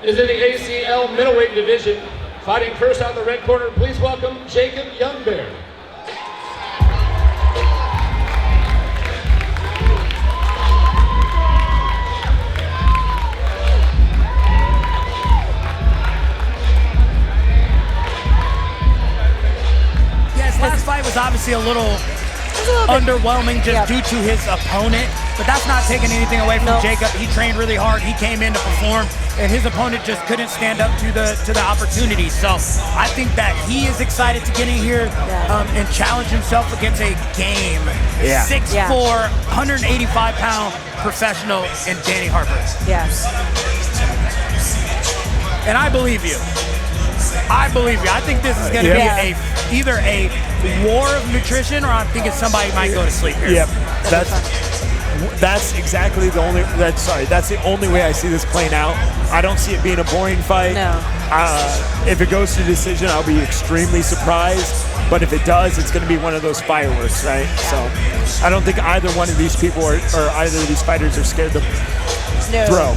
is in the ACL middleweight division. Fighting first on the red corner, please welcome Jacob Youngbear. Yes, last fight was obviously a little underwhelming just due to his opponent, but that's not taking anything away from Jacob. He trained really hard. He came in to perform, and his opponent just couldn't stand up to the opportunity. So I think that he is excited to get in here and challenge himself against a game 6'4", 185-pound professional in Danny Harper. Yes. And I believe you. I believe you. I think this is going to be either a war of nutrition, or I'm thinking somebody might go to sleep here. Yep, that's exactly the only. That's the only way I see this playing out. I don't see it being a boring fight. No. If it goes to decision, I'll be extremely surprised. But if it does, it's going to be one of those fireworks, right? So I don't think either one of these people or either of these fighters are scared to throw.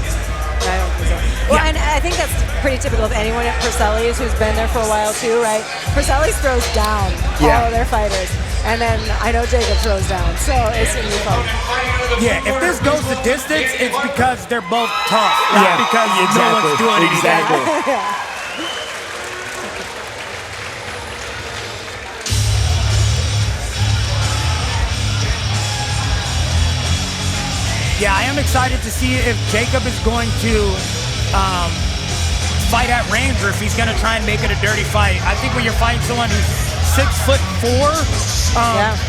I don't think so. Well, and I think that's pretty typical of anyone at Perselli's who's been there for a while too, right? Perselli's throws down all of their fighters, and then I know Jacob throws down, so it's gonna be fun. Yeah, if this goes the distance, it's because they're both tough, not because no one's doing anything. Yeah, I am excited to see if Jacob is going to fight at range, or if he's going to try and make it a dirty fight. I think when you're fighting someone who's 6'4",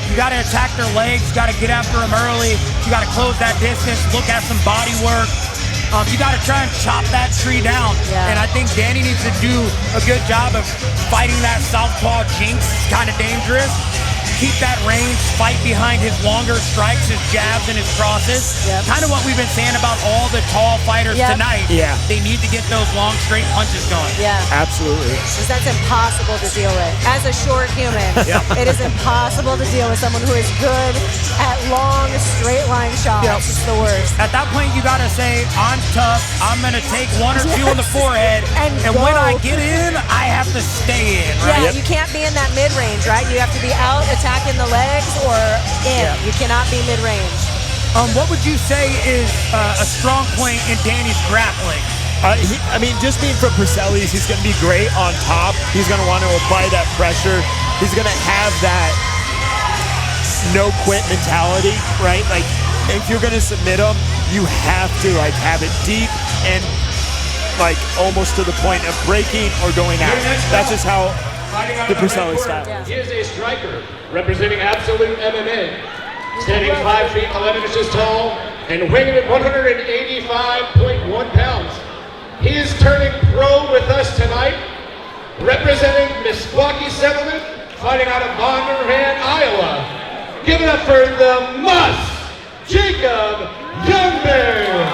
you got to attack their legs, you got to get after them early, you got to close that distance, look at some body work. You got to try and chop that tree down. And I think Danny needs to do a good job of fighting that southpaw jinx. It's kind of dangerous. Keep that range, fight behind his longer strikes, his jabs, and his crosses. Kind of what we've been saying about all the tall fighters tonight. They need to get those long, straight punches going. Absolutely. Because that's impossible to deal with. As a short human, it is impossible to deal with someone who is good at long, straight line shots. It's the worst. At that point, you got to say, I'm tough. I'm going to take one or two on the forehead. And when I get in, I have to stay in, right? You can't be in that mid-range, right? You have to be out attacking the legs or in. You cannot be mid-range. What would you say is a strong point in Danny's grappling? I mean, just being from Perselli's, he's going to be great on top. He's going to want to apply that pressure. He's going to have that no-quit mentality, right? Like, if you're going to submit him, you have to have it deep and almost to the point of breaking or going out. That's just how the Perselli style. He is a striker representing Absolute MMA, standing 5 feet 11 inches tall and weighing at 185.1 pounds. He is turning pro with us tonight, representing Meskwaki Settlement, fighting out of Bonnarhan, Iowa. Give it up for the Jacob Youngbear.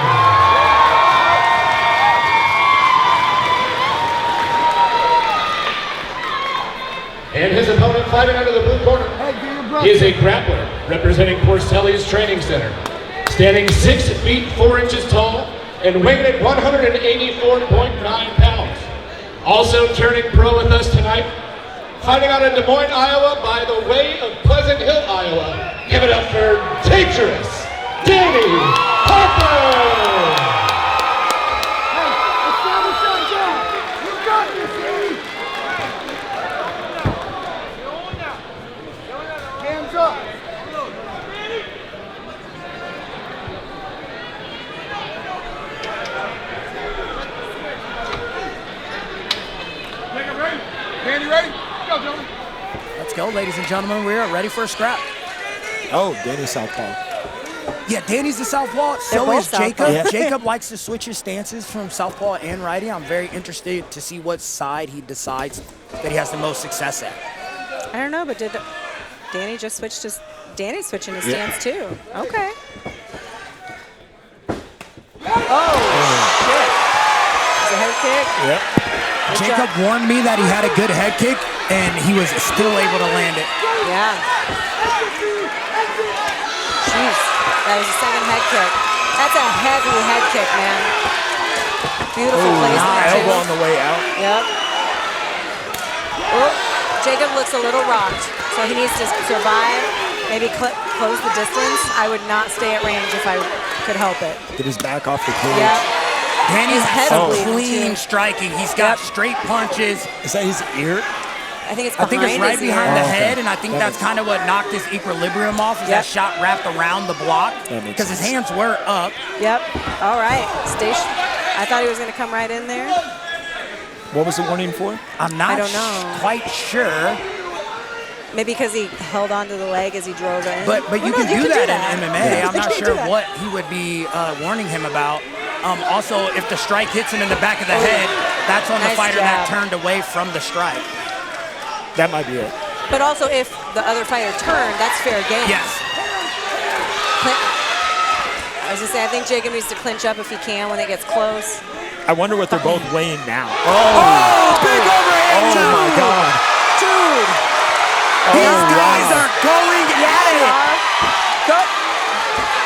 And his opponent fighting out of the blue corner. He is a grappler representing Porcelli's Training Center, standing 6 feet 4 inches tall and weighing at 184.9 pounds. Also turning pro with us tonight, fighting out of Des Moines, Iowa by the way of Pleasant Hill, Iowa. Give it up for dangerous Danny Harper. Let's go, ladies and gentlemen. We are ready for a scrap. Oh, Danny's southpaw. Yeah, Danny's the southpaw. So is Jacob. Yeah. Jacob likes to switch his stances from southpaw and righty. I'm very interested to see what side he decides that he has the most success at. I don't know, but did Danny just switch his... Danny's switching his stance too. Okay. Oh, shit. It's a head kick. Yep. Jacob warned me that he had a good head kick, and he was still able to land it. Yeah. Jeez, that was a second head kick. That's a heavy head kick, man. Beautiful placement. Elbow on the way out. Yep. Oh, Jacob looks a little rocked, so he needs to survive, maybe close the distance. I would not stay at range if I could help it. Get his back off the cage. Yep. Danny's head so bleeding, clean too. striking. He's got straight punches. Is that his ear? I think it's I behind think it's right his behind ear. the head, and I think that's kind of what knocked his equilibrium off, is that shot wrapped around the block, because his hands were up. Yep. All right. I thought he was going to come right in there. What was the warning for? I'm not I don't know. quite sure. Maybe because he held onto the leg as he drove in. But you can do that in MMA. I'm not You can sure do that. what he would be warning him about. Also, if the strike hits him in the back of the head, that's on the Nice fighter that jab. turned away from the strike. That might be it. But also, if the other fighter turned, that's fair game. Yes. I was going to say, I think Jacob needs to clinch up if he can when it gets close. I wonder what they're both weighing now. Oh, big overhand. Oh my God. Dude. These guys are going at it. Go.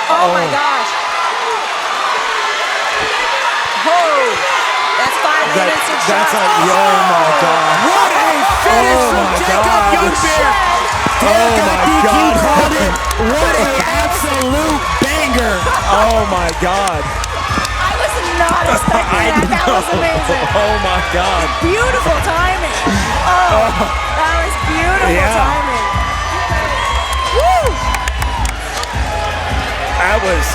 Oh my gosh. Oh, that's 5 minutes to That's shot. like, oh my God. What a finish Oh from my Jacob God. Youngbear. Oh my DQ God. called it. What an absolute banger. Oh my God. I was not expecting that. That was amazing. Oh my God. Beautiful timing. Oh, that was beautiful timing. Woo! That was.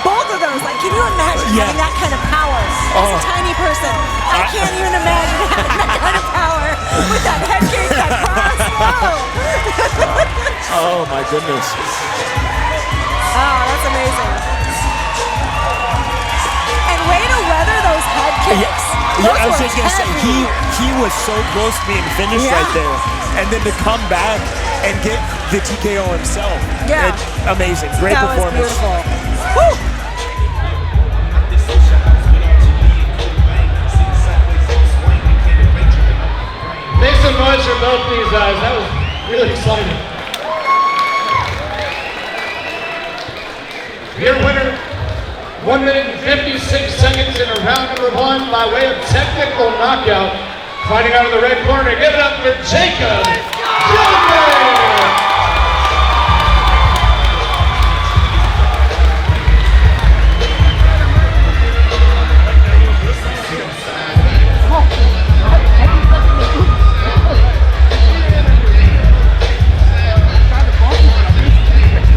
Both of those, like, can you imagine having that kind of power? As a tiny person, I can't even imagine having that kind of power with that head kick, that cross. Oh my goodness. Oh, that's amazing. And way to weather those head kicks. Yeah, I was just gonna say he was so close to being finished right there, and then to come back and get the TKO himself. Yeah. Amazing, great That was performance. beautiful. Woo! Make some noise for both these guys. That was really exciting. Your winner, 1 minute and 56 seconds in round number 1 by way of technical knockout. Fighting out of the red corner, give it up for Jacob Youngbear.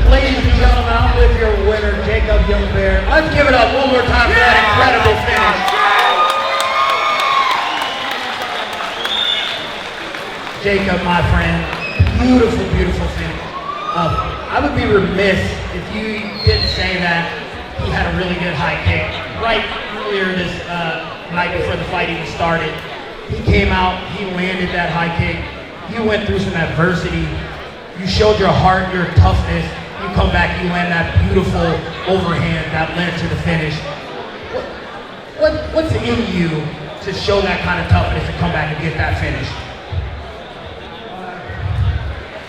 Ladies and gentlemen, I'm with your winner, Jacob Youngbear. Let's give it up one more time for that incredible finish. Jacob, my friend, beautiful, beautiful finish. I would be remiss if you didn't say that he had a really good high kick. Right earlier this night before the fight even started, he came out, he landed that high kick. You went through some adversity. You showed your heart, your toughness. You come back, you land that beautiful overhand that led to the finish. What's in you to show that kind of toughness and come back and get that finish?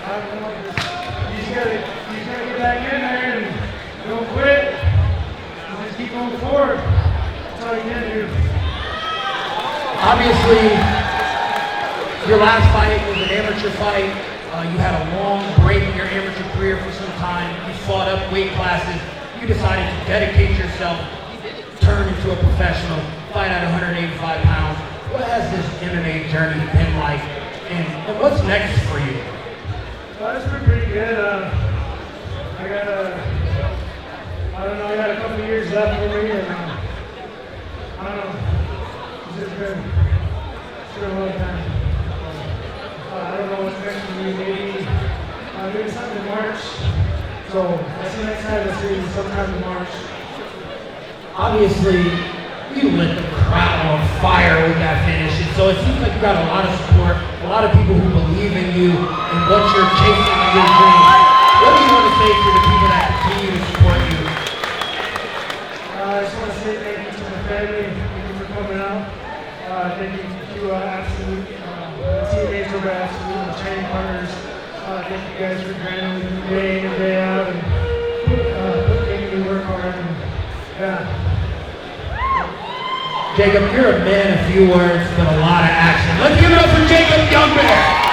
I don't know. You just gotta get back in there and don't quit. Just keep going forward. That's all you can do. Obviously, your last fight was an amateur fight. You had a long break in your amateur career for some time. You fought up weight classes. You decided to dedicate yourself, turn into a professional, fight at 185 pounds. What has this MMA journey been like? And what's next for you? Well, it's been pretty good. I got a couple of years left for me, and I don't know. It's been a long time. I don't know what's next for me. Maybe something in March. So that's the next time I see you, sometime in March. Obviously, you lit the crowd on fire with that finish, and so it seems like you got a lot of support, a lot of people who believe in you and what you're chasing in your dreams. What do you want to say to the people that continue to support you? I just want to say thank you to my family. Thank you for coming out. Thank you to Absolute, teammates over at Absolute, and training partners. Thank you guys for grinding with me day in and day out and making me work hard. And, yeah. Jacob, you're a man of few words, but a lot of action. Let's give it up for Jacob Youngbear.